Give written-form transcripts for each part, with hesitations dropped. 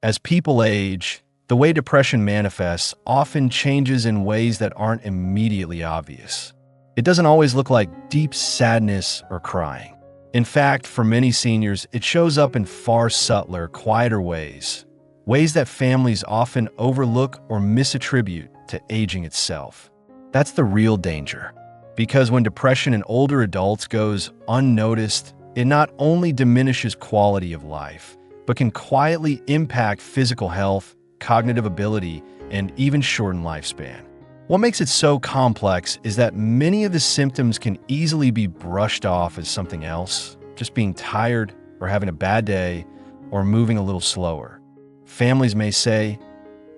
As people age, the way depression manifests often changes in ways that aren't immediately obvious. It doesn't always look like deep sadness or crying. In fact, for many seniors, it shows up in far subtler, quieter ways that families often overlook or misattribute to aging itself. That's the real danger. Because when depression in older adults goes unnoticed, it not only diminishes quality of life, but can quietly impact physical health, cognitive ability, and even shorten lifespan. What makes it so complex is that many of the symptoms can easily be brushed off as something else, just being tired or having a bad day or moving a little slower. Families may say,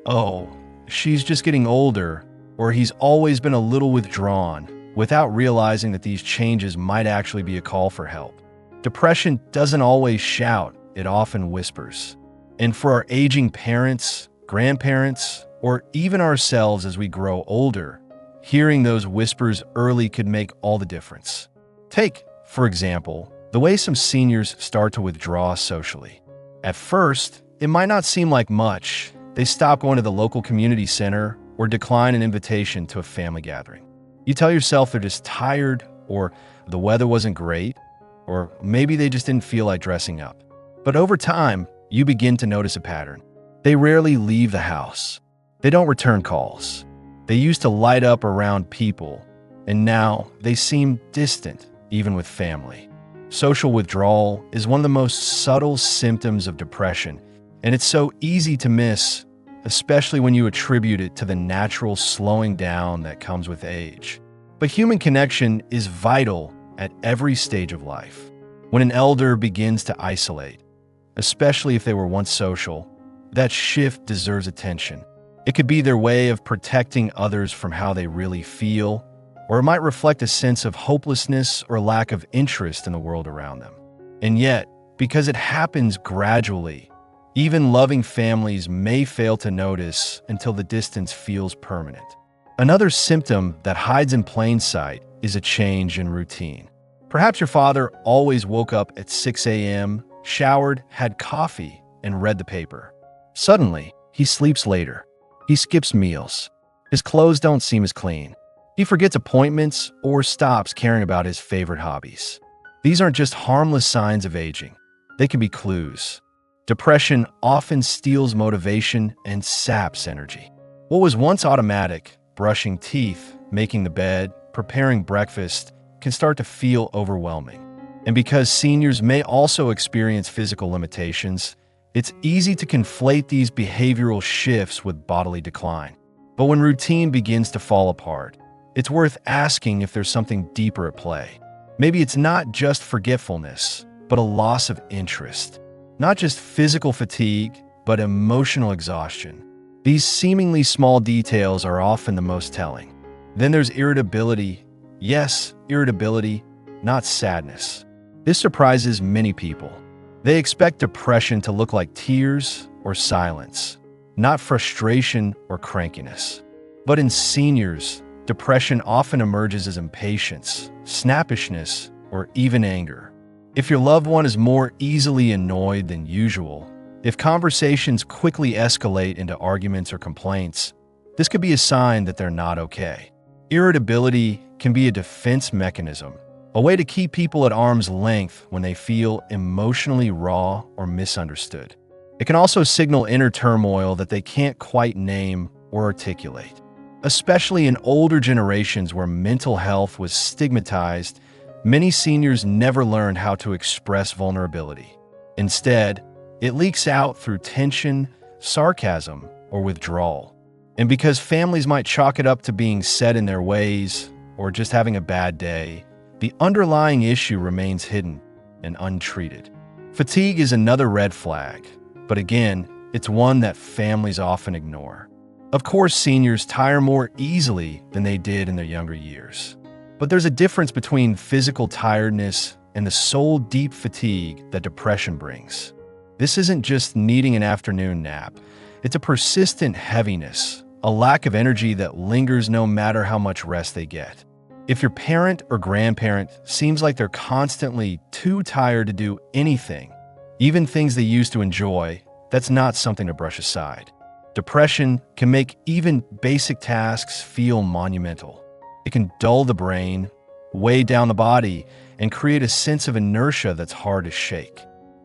"Oh, she's just getting older," or "he's always been a little withdrawn," without realizing that these changes might actually be a call for help. Depression doesn't always shout, it often whispers. And for our aging parents, grandparents, or even ourselves as we grow older, hearing those whispers early could make all the difference. Take, for example, the way some seniors start to withdraw socially. At first, it might not seem like much. They stop going to the local community center or decline an invitation to a family gathering. You tell yourself they're just tired, or the weather wasn't great, or maybe they just didn't feel like dressing up. But over time, you begin to notice a pattern. They rarely leave the house. They don't return calls. They used to light up around people, and now they seem distant, even with family. Social withdrawal is one of the most subtle symptoms of depression, and it's so easy to miss, especially when you attribute it to the natural slowing down that comes with age. But human connection is vital at every stage of life. When an elder begins to isolate, especially if they were once social, that shift deserves attention. It could be their way of protecting others from how they really feel, or it might reflect a sense of hopelessness or lack of interest in the world around them. And yet, because it happens gradually, even loving families may fail to notice until the distance feels permanent. Another symptom that hides in plain sight is a change in routine. Perhaps your father always woke up at 6 a.m., showered, had coffee, and read the paper. Suddenly, he sleeps later. He skips meals. His clothes don't seem as clean. He forgets appointments or stops caring about his favorite hobbies. These aren't just harmless signs of aging. They can be clues. Depression often steals motivation and saps energy. What was once automatic, brushing teeth, making the bed, preparing breakfast, can start to feel overwhelming. And because seniors may also experience physical limitations, it's easy to conflate these behavioral shifts with bodily decline. But when routine begins to fall apart, it's worth asking if there's something deeper at play. Maybe it's not just forgetfulness, but a loss of interest. Not just physical fatigue, but emotional exhaustion. These seemingly small details are often the most telling. Then there's irritability. Yes, irritability, not sadness. This surprises many people. They expect depression to look like tears or silence, not frustration or crankiness. But in seniors, depression often emerges as impatience, snappishness, or even anger. If your loved one is more easily annoyed than usual, if conversations quickly escalate into arguments or complaints, this could be a sign that they're not okay. Irritability can be a defense mechanism, a way to keep people at arm's length when they feel emotionally raw or misunderstood. It can also signal inner turmoil that they can't quite name or articulate. Especially in older generations where mental health was stigmatized, many seniors never learned how to express vulnerability. Instead, it leaks out through tension, sarcasm, or withdrawal. And because families might chalk it up to being set in their ways or just having a bad day, the underlying issue remains hidden and untreated. Fatigue is another red flag, but again, it's one that families often ignore. Of course, seniors tire more easily than they did in their younger years. But there's a difference between physical tiredness and the soul-deep fatigue that depression brings. This isn't just needing an afternoon nap. It's a persistent heaviness, a lack of energy that lingers no matter how much rest they get. If your parent or grandparent seems like they're constantly too tired to do anything, even things they used to enjoy, that's not something to brush aside. Depression can make even basic tasks feel monumental. It can dull the brain, weigh down the body, and create a sense of inertia that's hard to shake.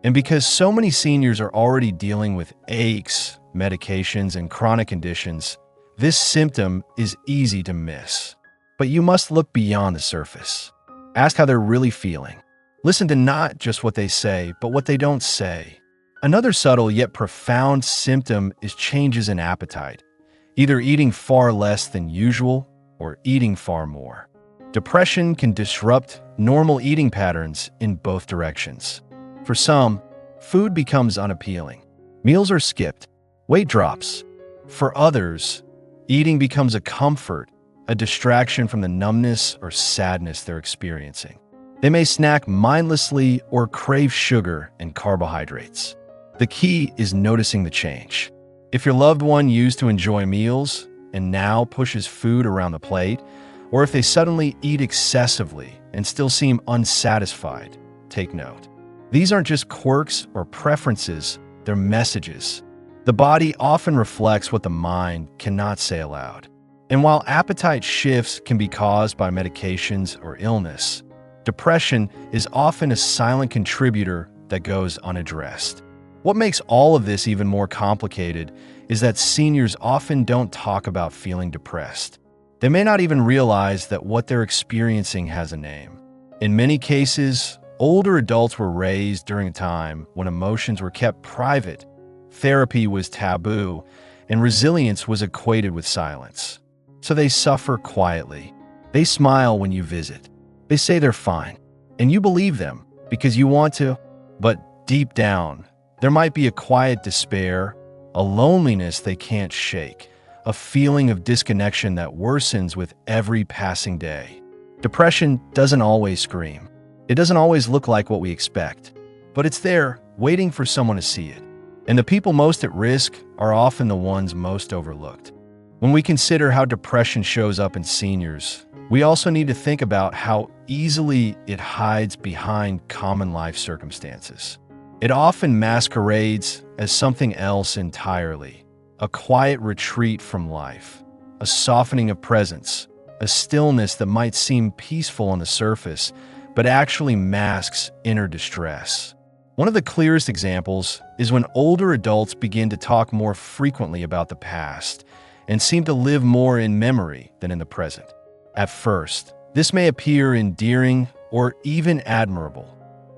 And because so many seniors are already dealing with aches, medications, and chronic conditions, this symptom is easy to miss. But you must look beyond the surface. Ask how they're really feeling. Listen to not just what they say, but what they don't say. Another subtle yet profound symptom is changes in appetite, either eating far less than usual or eating far more. Depression can disrupt normal eating patterns in both directions. For some, food becomes unappealing. Meals are skipped. Weight drops. For others, eating becomes a comfort, a distraction from the numbness or sadness they're experiencing. They may snack mindlessly or crave sugar and carbohydrates. The key is noticing the change. If your loved one used to enjoy meals and now pushes food around the plate, or if they suddenly eat excessively and still seem unsatisfied, take note. These aren't just quirks or preferences, they're messages. The body often reflects what the mind cannot say aloud. And while appetite shifts can be caused by medications or illness, depression is often a silent contributor that goes unaddressed. What makes all of this even more complicated is that seniors often don't talk about feeling depressed. They may not even realize that what they're experiencing has a name. In many cases, older adults were raised during a time when emotions were kept private, therapy was taboo, and resilience was equated with silence. So they suffer quietly. They smile when you visit. They say they're fine, and you believe them because you want to, but deep down, there might be a quiet despair, a loneliness they can't shake, a feeling of disconnection that worsens with every passing day. Depression doesn't always scream. It doesn't always look like what we expect, but it's there, waiting for someone to see it. And the people most at risk are often the ones most overlooked. When we consider how depression shows up in seniors, we also need to think about how easily it hides behind common life circumstances. It often masquerades as something else entirely, a quiet retreat from life, a softening of presence, a stillness that might seem peaceful on the surface, but actually masks inner distress. One of the clearest examples is when older adults begin to talk more frequently about the past and seem to live more in memory than in the present. At first, this may appear endearing or even admirable.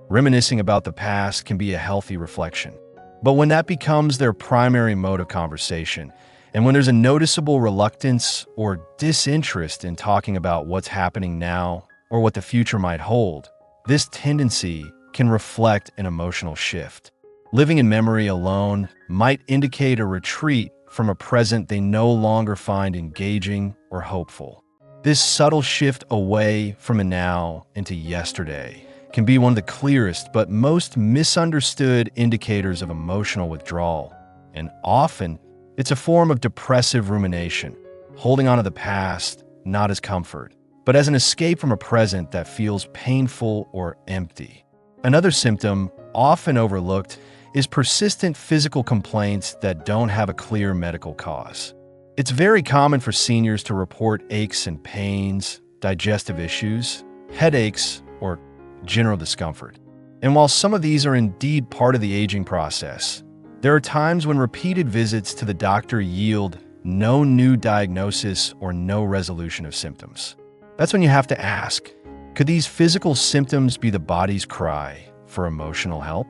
Reminiscing about the past can be a healthy reflection. But when that becomes their primary mode of conversation, and when there's a noticeable reluctance or disinterest in talking about what's happening now or what the future might hold, this tendency can reflect an emotional shift. Living in memory alone might indicate a retreat from a present they no longer find engaging or hopeful. This subtle shift away from a now into yesterday can be one of the clearest but most misunderstood indicators of emotional withdrawal. And often, it's a form of depressive rumination, holding on to the past not as comfort, but as an escape from a present that feels painful or empty. Another symptom, often overlooked, is persistent physical complaints that don't have a clear medical cause. It's very common for seniors to report aches and pains, digestive issues, headaches, or general discomfort. And while some of these are indeed part of the aging process, there are times when repeated visits to the doctor yield no new diagnosis or no resolution of symptoms. That's when you have to ask, could these physical symptoms be the body's cry for emotional help?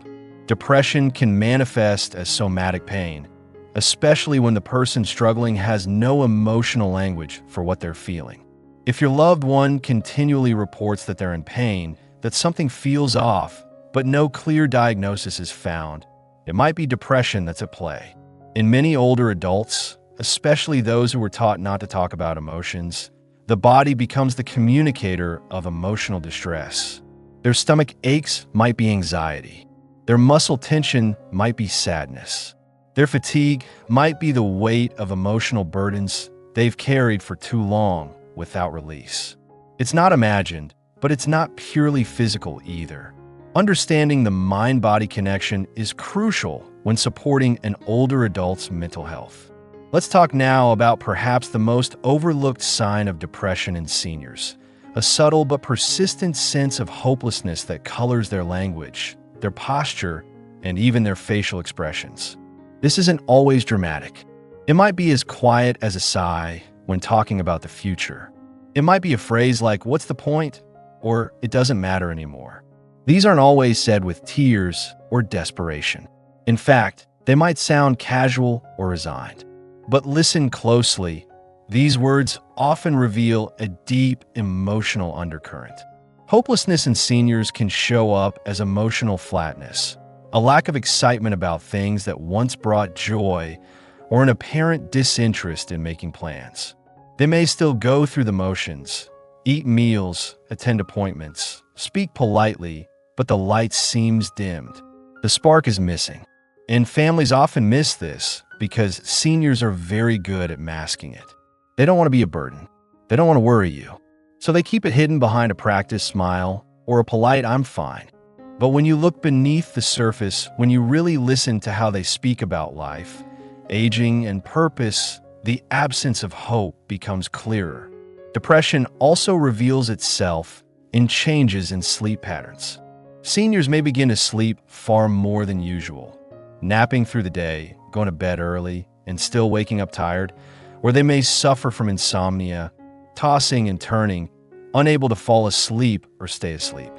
Depression can manifest as somatic pain, especially when the person struggling has no emotional language for what they're feeling. If your loved one continually reports that they're in pain, that something feels off, but no clear diagnosis is found, it might be depression that's at play. In many older adults, especially those who were taught not to talk about emotions, the body becomes the communicator of emotional distress. Their stomach aches might be anxiety. Their muscle tension might be sadness. Their fatigue might be the weight of emotional burdens they've carried for too long without release. It's not imagined, but it's not purely physical either. Understanding the mind-body connection is crucial when supporting an older adult's mental health. Let's talk now about perhaps the most overlooked sign of depression in seniors, a subtle but persistent sense of hopelessness that colors their language, their posture, and even their facial expressions. This isn't always dramatic. It might be as quiet as a sigh when talking about the future. It might be a phrase like, "What's the point?" or "It doesn't matter anymore." These aren't always said with tears or desperation. In fact, they might sound casual or resigned. But listen closely. These words often reveal a deep emotional undercurrent. Hopelessness in seniors can show up as emotional flatness, a lack of excitement about things that once brought joy, or an apparent disinterest in making plans. They may still go through the motions, eat meals, attend appointments, speak politely, but the light seems dimmed. The spark is missing. And families often miss this because seniors are very good at masking it. They don't want to be a burden. They don't want to worry you. So they keep it hidden behind a practiced smile or a polite "I'm fine." But when you look beneath the surface, when you really listen to how they speak about life, aging, and purpose, the absence of hope becomes clearer. Depression also reveals itself in changes in sleep patterns. Seniors may begin to sleep far more than usual, napping through the day, going to bed early, and still waking up tired, or they may suffer from insomnia, tossing and turning, unable to fall asleep or stay asleep.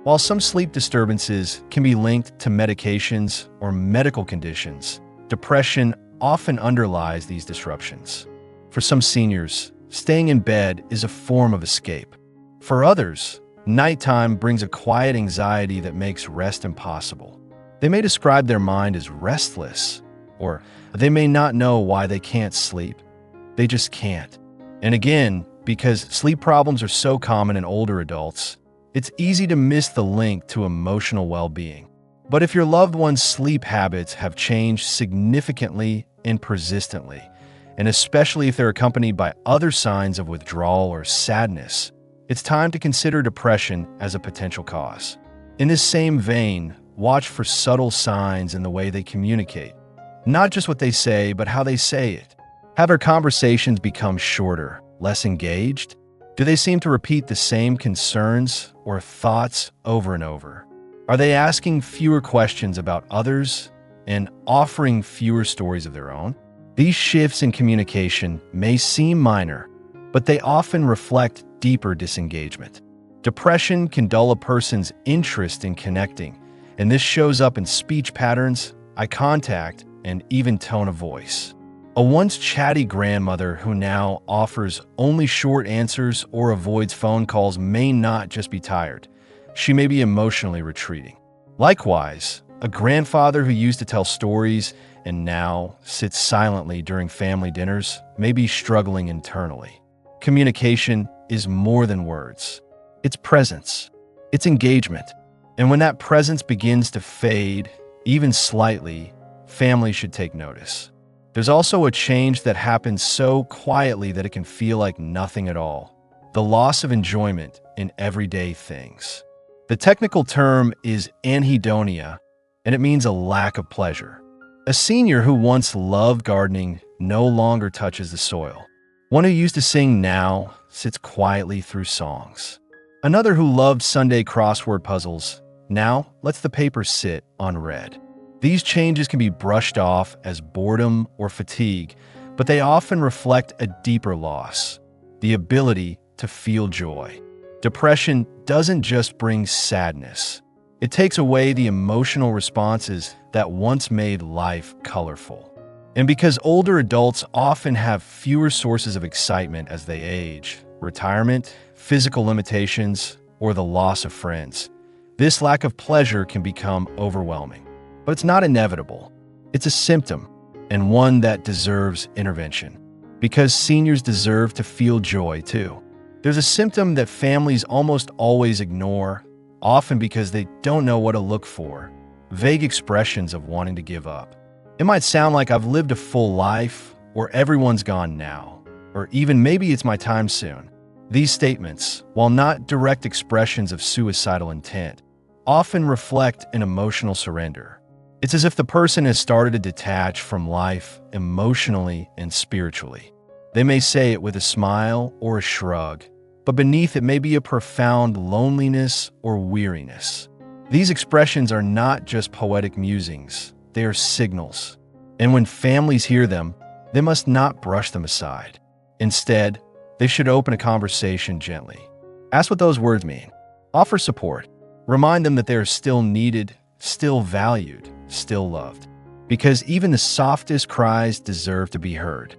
While some sleep disturbances can be linked to medications or medical conditions, depression often underlies these disruptions. For some seniors, staying in bed is a form of escape. For others, nighttime brings a quiet anxiety that makes rest impossible. They may describe their mind as restless, or they may not know why they can't sleep. They just can't. And again, because sleep problems are so common in older adults, it's easy to miss the link to emotional well-being. But if your loved one's sleep habits have changed significantly and persistently, and especially if they're accompanied by other signs of withdrawal or sadness, it's time to consider depression as a potential cause. In this same vein, watch for subtle signs in the way they communicate. Not just what they say, but how they say it. Have their conversations become shorter, less engaged? Do they seem to repeat the same concerns or thoughts over and over? Are they asking fewer questions about others and offering fewer stories of their own? These shifts in communication may seem minor, but they often reflect deeper disengagement. Depression can dull a person's interest in connecting, and this shows up in speech patterns, eye contact, and even tone of voice. A once chatty grandmother who now offers only short answers or avoids phone calls may not just be tired. She may be emotionally retreating. Likewise, a grandfather who used to tell stories and now sits silently during family dinners may be struggling internally. Communication is more than words. It's presence. It's engagement. And when that presence begins to fade, even slightly, families should take notice. There's also a change that happens so quietly that it can feel like nothing at all. The loss of enjoyment in everyday things. The technical term is anhedonia, and it means a lack of pleasure. A senior who once loved gardening no longer touches the soil. One who used to sing now sits quietly through songs. Another who loved Sunday crossword puzzles now lets the paper sit unread. These changes can be brushed off as boredom or fatigue, but they often reflect a deeper loss, the ability to feel joy. Depression doesn't just bring sadness. It takes away the emotional responses that once made life colorful. And because older adults often have fewer sources of excitement as they age, retirement, physical limitations, or the loss of friends, this lack of pleasure can become overwhelming. But it's not inevitable. It's a symptom, and one that deserves intervention. Because seniors deserve to feel joy too. There's a symptom that families almost always ignore, often because they don't know what to look for: vague expressions of wanting to give up. It might sound like "I've lived a full life," or "everyone's gone now," or even "maybe it's my time soon." These statements, while not direct expressions of suicidal intent, often reflect an emotional surrender. It's as if the person has started to detach from life emotionally and spiritually. They may say it with a smile or a shrug, but beneath it may be a profound loneliness or weariness. These expressions are not just poetic musings, they are signals. And when families hear them, they must not brush them aside. Instead, they should open a conversation gently. Ask what those words mean. Offer support. Remind them that they are still needed, still valued, still loved. Because even the softest cries deserve to be heard.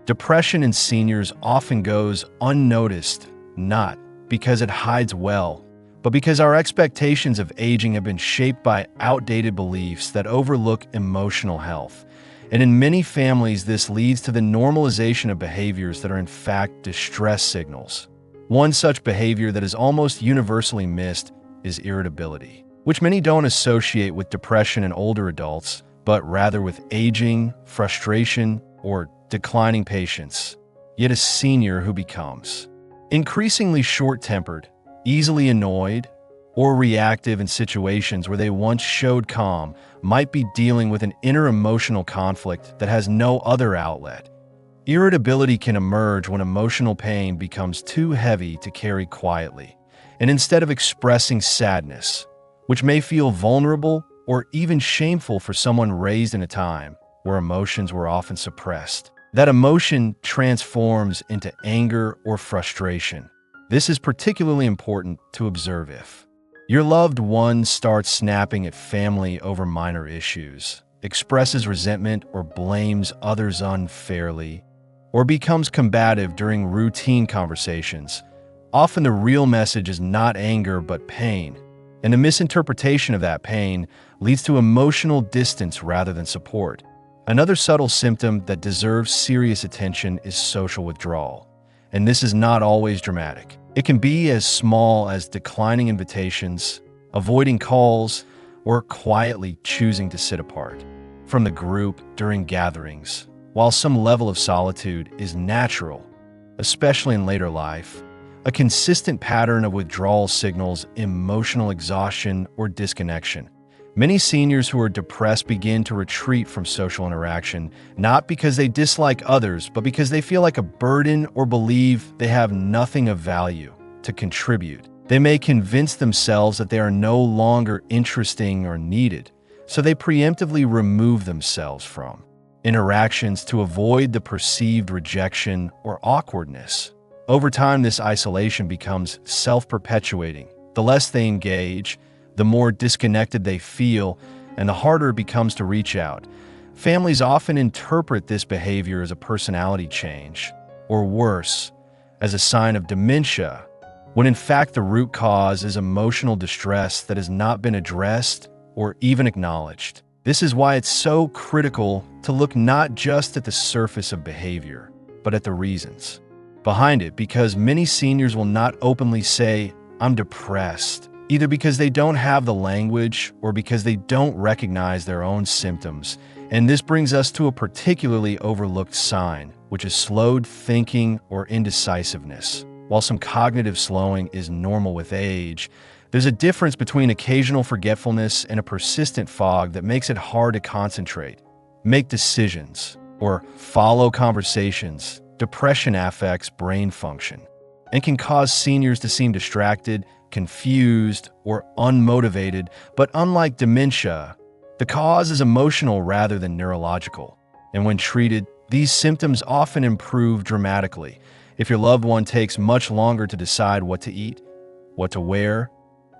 Depression in seniors often goes unnoticed, not because it hides well, but because our expectations of aging have been shaped by outdated beliefs that overlook emotional health. And in many families, this leads to the normalization of behaviors that are in fact distress signals. One such behavior that is almost universally missed is irritability, which many don't associate with depression in older adults, but rather with aging, frustration, or declining patience. Yet a senior who becomes increasingly short-tempered, easily annoyed, or reactive in situations where they once showed calm might be dealing with an inner emotional conflict that has no other outlet. Irritability can emerge when emotional pain becomes too heavy to carry quietly, and instead of expressing sadness, which may feel vulnerable or even shameful for someone raised in a time where emotions were often suppressed, that emotion transforms into anger or frustration. This is particularly important to observe if your loved one starts snapping at family over minor issues, expresses resentment or blames others unfairly, or becomes combative during routine conversations. Often the real message is not anger but pain, and a misinterpretation of that pain leads to emotional distance rather than support. Another subtle symptom that deserves serious attention is social withdrawal, and this is not always dramatic. It can be as small as declining invitations, avoiding calls, or quietly choosing to sit apart from the group during gatherings. While some level of solitude is natural, especially in later life, a consistent pattern of withdrawal signals emotional exhaustion or disconnection. Many seniors who are depressed begin to retreat from social interaction, not because they dislike others, but because they feel like a burden or believe they have nothing of value to contribute. They may convince themselves that they are no longer interesting or needed, so they preemptively remove themselves from interactions to avoid the perceived rejection or awkwardness. Over time, this isolation becomes self-perpetuating. The less they engage, the more disconnected they feel, and the harder it becomes to reach out. Families often interpret this behavior as a personality change, or worse, as a sign of dementia, when in fact the root cause is emotional distress that has not been addressed or even acknowledged. This is why it's so critical to look not just at the surface of behavior, but at the reasons behind it, because many seniors will not openly say, "I'm depressed," either because they don't have the language or because they don't recognize their own symptoms. And this brings us to a particularly overlooked sign, which is slowed thinking or indecisiveness. While some cognitive slowing is normal with age, there's a difference between occasional forgetfulness and a persistent fog that makes it hard to concentrate, make decisions, or follow conversations. Depression affects brain function and can cause seniors to seem distracted, confused, or unmotivated. But unlike dementia, the cause is emotional rather than neurological. And when treated, these symptoms often improve dramatically. If your loved one takes much longer to decide what to eat, what to wear,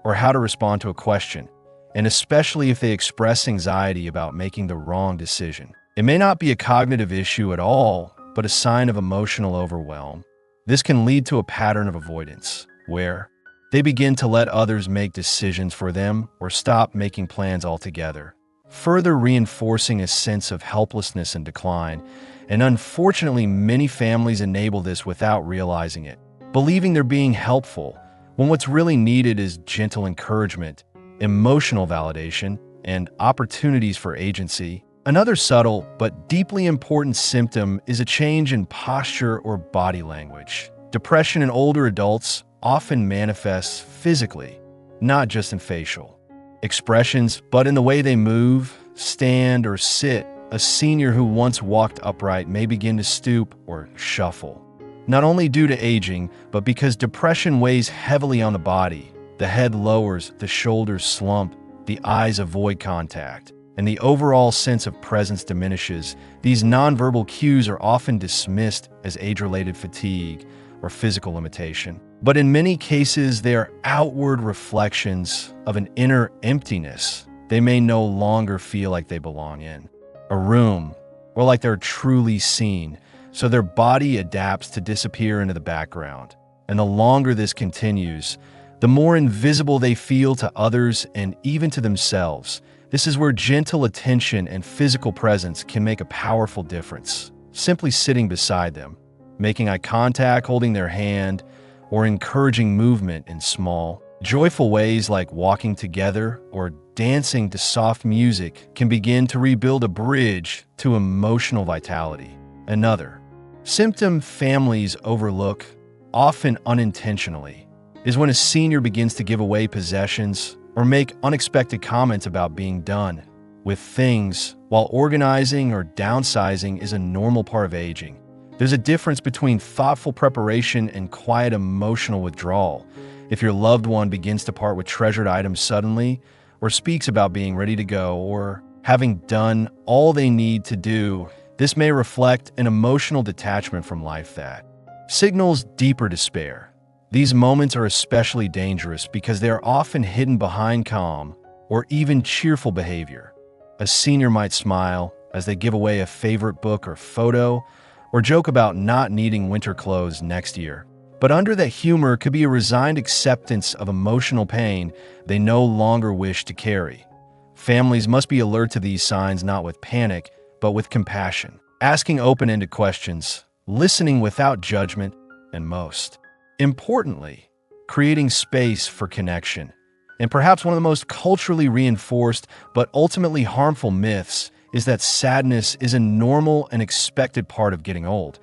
or how to respond to a question, and especially if they express anxiety about making the wrong decision. It may not be a cognitive issue at all, but a sign of emotional overwhelm. This can lead to a pattern of avoidance, where they begin to let others make decisions for them or stop making plans altogether, further reinforcing a sense of helplessness and decline. And unfortunately, many families enable this without realizing it, believing they're being helpful, when what's really needed is gentle encouragement, emotional validation, and opportunities for agency. Another subtle but deeply important symptom is a change in posture or body language. Depression in older adults often manifests physically, not just in facial expressions, but in the way they move, stand, or sit, a senior who once walked upright may begin to stoop or shuffle. Not only due to aging, but because depression weighs heavily on the body. The head lowers, the shoulders slump, the eyes avoid contact, and the overall sense of presence diminishes. These nonverbal cues are often dismissed as age-related fatigue or physical limitation. But in many cases, they are outward reflections of an inner emptiness they may no longer feel like they belong in. A room, or like they're truly seen, so their body adapts to disappear into the background. And the longer this continues, the more invisible they feel to others and even to themselves. This is where gentle attention and physical presence can make a powerful difference. Simply sitting beside them, making eye contact, holding their hand, or encouraging movement in small, joyful ways like walking together or dancing to soft music can begin to rebuild a bridge to emotional vitality. Another symptom families overlook, often unintentionally, is when a senior begins to give away possessions or make unexpected comments about being done with things. While organizing or downsizing is a normal part of aging, there's a difference between thoughtful preparation and quiet emotional withdrawal. If your loved one begins to part with treasured items suddenly, or speaks about being ready to go or having done all they need to do, this may reflect an emotional detachment from life that signals deeper despair. These moments are especially dangerous because they are often hidden behind calm or even cheerful behavior. A senior might smile as they give away a favorite book or photo, or joke about not needing winter clothes next year. But under that humor could be a resigned acceptance of emotional pain they no longer wish to carry. Families must be alert to these signs not with panic, but with compassion, asking open-ended questions, listening without judgment, and most importantly, creating space for connection. And perhaps one of the most culturally reinforced but ultimately harmful myths is that sadness is a normal and expected part of getting old.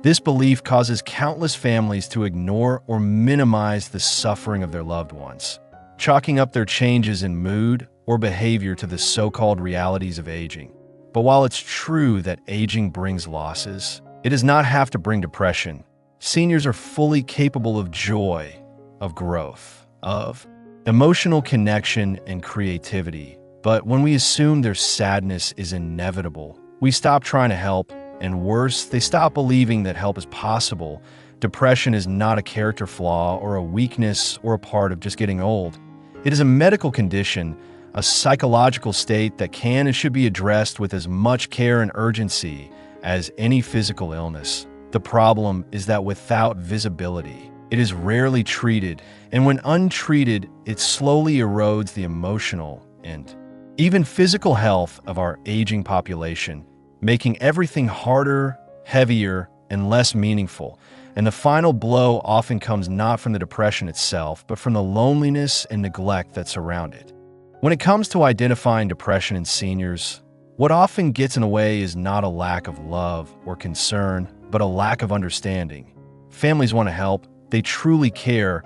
This belief causes countless families to ignore or minimize the suffering of their loved ones, chalking up their changes in mood or behavior to the so-called realities of aging. But while it's true that aging brings losses, it does not have to bring depression. Seniors are fully capable of joy, of growth, of emotional connection and creativity. But when we assume their sadness is inevitable, we stop trying to help, and worse, they stop believing that help is possible. Depression is not a character flaw or a weakness or a part of just getting old. It is a medical condition, a psychological state that can and should be addressed with as much care and urgency as any physical illness. The problem is that without visibility, it is rarely treated, and when untreated, it slowly erodes the emotional and even physical health of our aging population, making everything harder, heavier, and less meaningful. And the final blow often comes not from the depression itself, but from the loneliness and neglect that surround it. When it comes to identifying depression in seniors, what often gets in the way is not a lack of love or concern, but a lack of understanding. Families want to help, they truly care,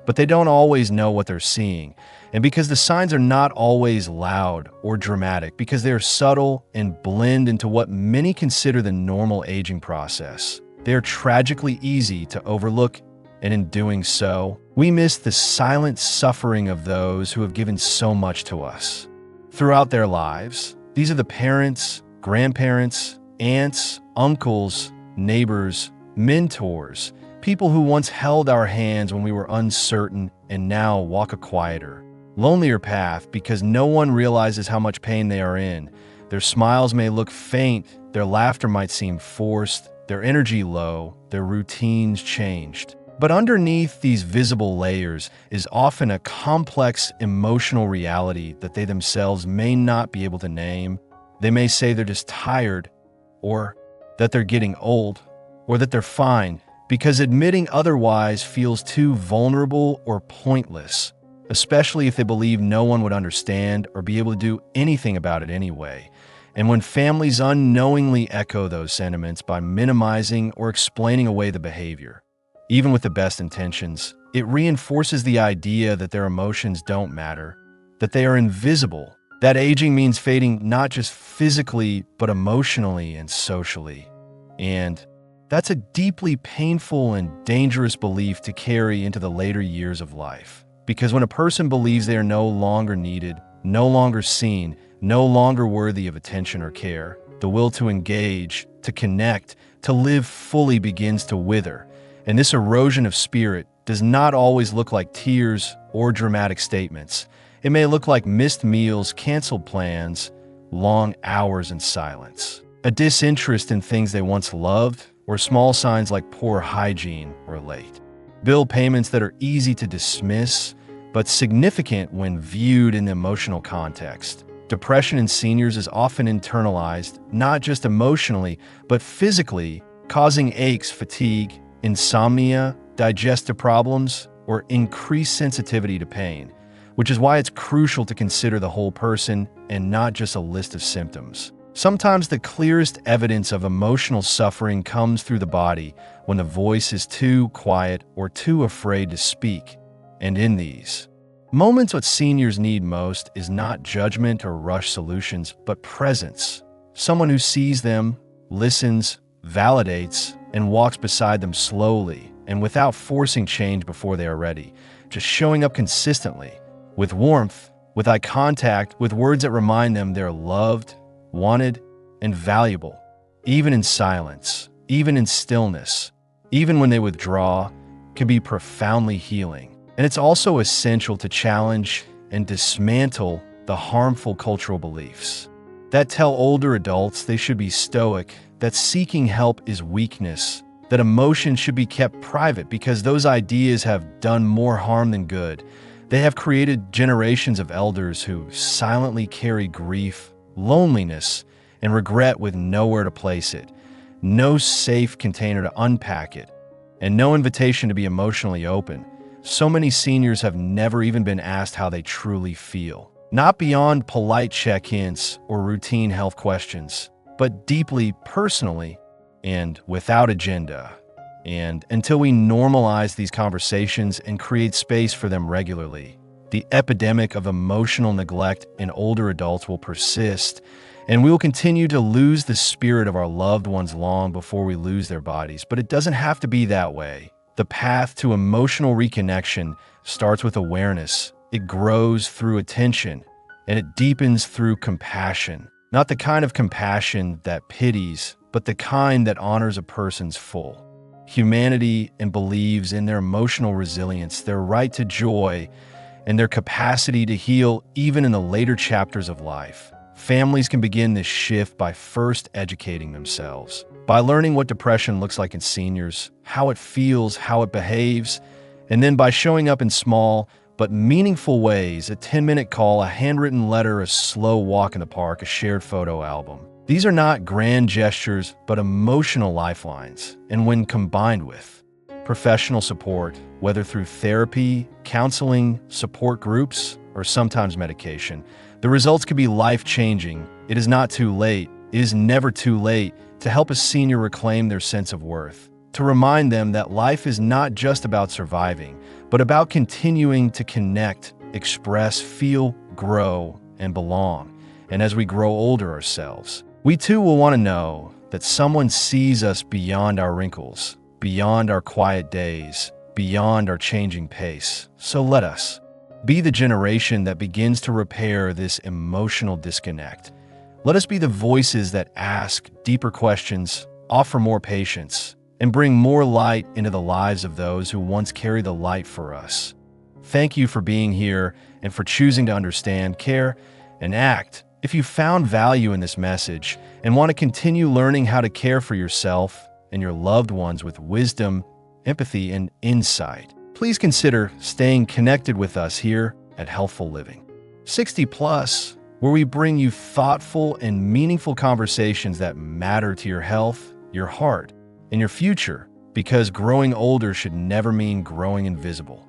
but they don't always know what they're seeing. And because the signs are not always loud or dramatic, because they are subtle and blend into what many consider the normal aging process, they are tragically easy to overlook. And in doing so, we miss the silent suffering of those who have given so much to us. Throughout their lives, these are the parents, grandparents, aunts, uncles, neighbors, mentors, people who once held our hands when we were uncertain and now walk a quieter, lonelier path because no one realizes how much pain they are in. Their smiles may look faint, their laughter might seem forced, their energy low, their routines changed. But underneath these visible layers is often a complex emotional reality that they themselves may not be able to name. They may say they're just tired, or that they're getting old, or that they're fine, because admitting otherwise feels too vulnerable or pointless, especially if they believe no one would understand or be able to do anything about it anyway. And when families unknowingly echo those sentiments by minimizing or explaining away the behavior, even with the best intentions, it reinforces the idea that their emotions don't matter, that they are invisible, That aging means fading not just physically, but emotionally and socially. And that's a deeply painful and dangerous belief to carry into the later years of life. Because when a person believes they are no longer needed, no longer seen, no longer worthy of attention or care, the will to engage, to connect, to live fully begins to wither. And this erosion of spirit does not always look like tears or dramatic statements. It may look like missed meals, canceled plans, long hours in silence, a disinterest in things they once loved, or small signs like poor hygiene or late bill payments that are easy to dismiss, but significant when viewed in the emotional context. Depression in seniors is often internalized, not just emotionally, but physically, causing aches, fatigue, insomnia, digestive problems, or increased sensitivity to pain, which is why it's crucial to consider the whole person and not just a list of symptoms. Sometimes the clearest evidence of emotional suffering comes through the body when the voice is too quiet or too afraid to speak. And in these moments, what seniors need most is not judgment or rush solutions, but presence. Someone who sees them, listens, validates, and walks beside them slowly and without forcing change before they are ready, just showing up consistently, with warmth, with eye contact, with words that remind them they're loved, wanted, and valuable, even in silence, even in stillness, even when they withdraw, can be profoundly healing. And it's also essential to challenge and dismantle the harmful cultural beliefs that tell older adults they should be stoic, that seeking help is weakness, that emotions should be kept private because those ideas have done more harm than good. They have created generations of elders who silently carry grief, loneliness, and regret with nowhere to place it, no safe container to unpack it, and no invitation to be emotionally open. So many seniors have never even been asked how they truly feel, not beyond polite check-ins or routine health questions, but deeply personally and without agenda. And until we normalize these conversations and create space for them regularly, the epidemic of emotional neglect in older adults will persist, and we will continue to lose the spirit of our loved ones long before we lose their bodies. But it doesn't have to be that way. The path to emotional reconnection starts with awareness. It grows through attention, and it deepens through compassion. Not the kind of compassion that pities, but the kind that honors a person's full humanity and believes in their emotional resilience, their right to joy, and their capacity to heal even in the later chapters of life. Families can begin this shift by first educating themselves, by learning what depression looks like in seniors, how it feels, how it behaves, and then by showing up in small but meaningful ways: a 10-minute call, a handwritten letter, a slow walk in the park, a shared photo album. These are not grand gestures, but emotional lifelines. And when combined with professional support, whether through therapy, counseling, support groups, or sometimes medication, the results can be life-changing. It is not too late. It is never too late to help a senior reclaim their sense of worth, to remind them that life is not just about surviving, but about continuing to connect, express, feel, grow, and belong. And as we grow older ourselves, we too will want to know that someone sees us beyond our wrinkles, beyond our quiet days, beyond our changing pace. So let us be the generation that begins to repair this emotional disconnect. Let us be the voices that ask deeper questions, offer more patience, and bring more light into the lives of those who once carried the light for us. Thank you for being here and for choosing to understand, care, and act. If you found value in this message and want to continue learning how to care for yourself and your loved ones with wisdom, empathy, and insight, please consider staying connected with us here at Healthful Living 60 Plus, where we bring you thoughtful and meaningful conversations that matter to your health, your heart, and your future, because growing older should never mean growing invisible.